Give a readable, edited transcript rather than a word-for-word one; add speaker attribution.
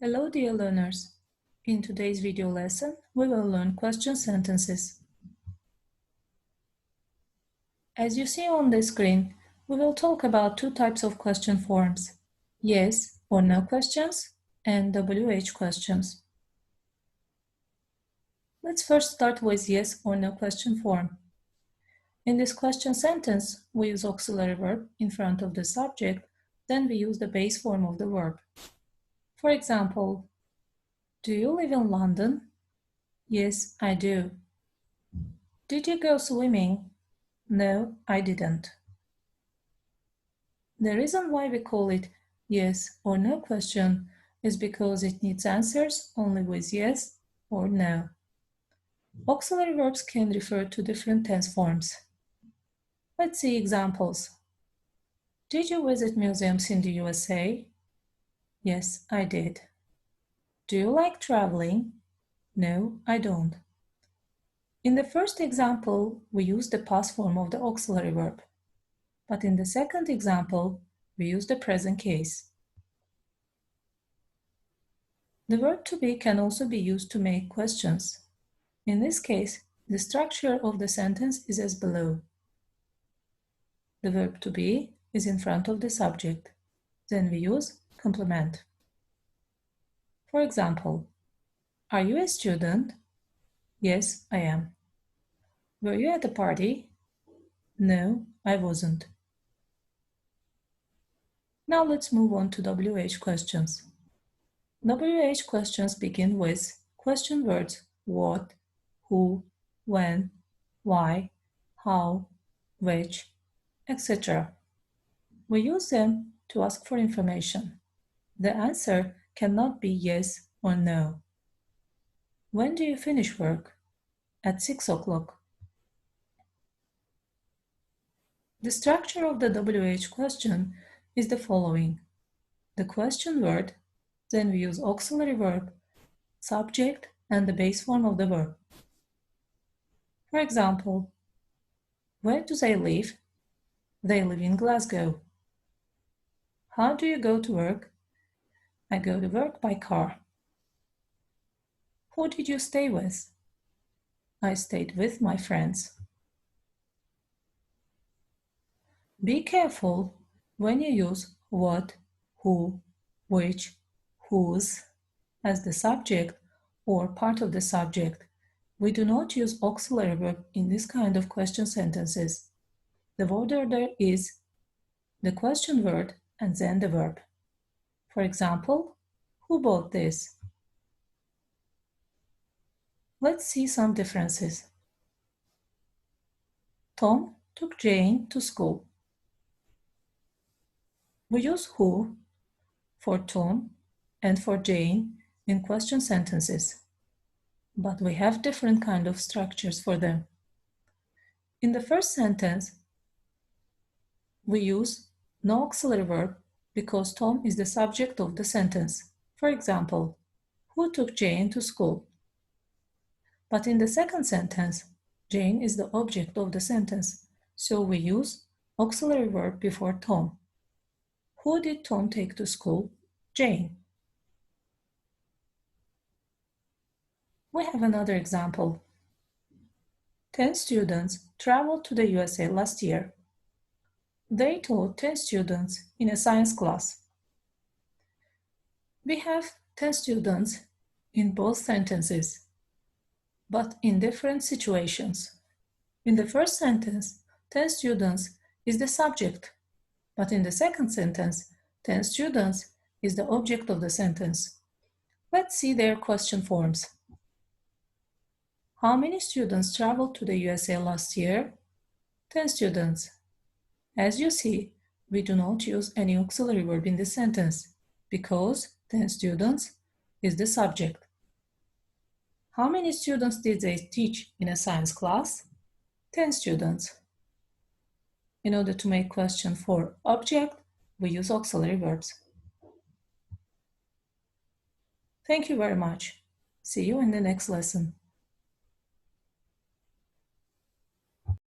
Speaker 1: Hello, dear learners. In today's video lesson, we will learn question sentences. As you see on the screen, we will talk about two types of question forms: yes or no questions and WH questions. Let's first start with yes or no question form. In this question sentence, we use auxiliary verb in front of the subject, then we use the base form of the verb. For example, do you live in London? Yes, I do. Did you go swimming? No, I didn't. The reason why we call it yes or no question is because it needs answers only with yes or no. Auxiliary verbs can refer to different tense forms. Let's see examples. Did you visit museums in the USA? Yes, I did. Do you like traveling? No, I don't. In the first example, we use the past form of the auxiliary verb. But in the second example, we use the present case. The verb to be can also be used to make questions. In this case, the structure of the sentence is as below. The verb to be is in front of the subject. Then we use complement. For example, are you a student? Yes, I am. Were you at a party? No, I wasn't. Now let's move on to WH questions. WH questions begin with question words what, who, when, why, how, which, etc. We use them to ask for information. The answer cannot be yes or no. When do you finish work? At 6 o'clock. The structure of the WH question is the following. The question word, then we use auxiliary verb, subject, and the base form of the verb. For example, where do they live? They live in Glasgow. How do you go to work? I go to work by car. Who did you stay with? I stayed with my friends. Be careful when you use what, who, which, whose as the subject or part of the subject. We do not use auxiliary verb in this kind of question sentences. The word order is the question word and then the verb. For example, who bought this? Let's see some differences. Tom took Jane to school. We use who for Tom and for Jane in question sentences, but we have different kind of structures for them. In the first sentence, we use no auxiliary verb because Tom is the subject of the sentence. For example, who took Jane to school? But in the second sentence, Jane is the object of the sentence, so we use auxiliary verb before Tom. Who did Tom take to school? Jane. We have another example. 10 students traveled to the USA last year. They taught 10 students in a science class. We have 10 students in both sentences, but in different situations. In the first sentence, 10 students is the subject, but in the second sentence, 10 students is the object of the sentence. Let's see their question forms. How many students traveled to the USA last year? 10 students. As you see, we do not use any auxiliary verb in this sentence because 10 students is the subject. How many students did they teach in a science class? 10 students. In order to make question for object, we use auxiliary verbs. Thank you very much. See you in the next lesson.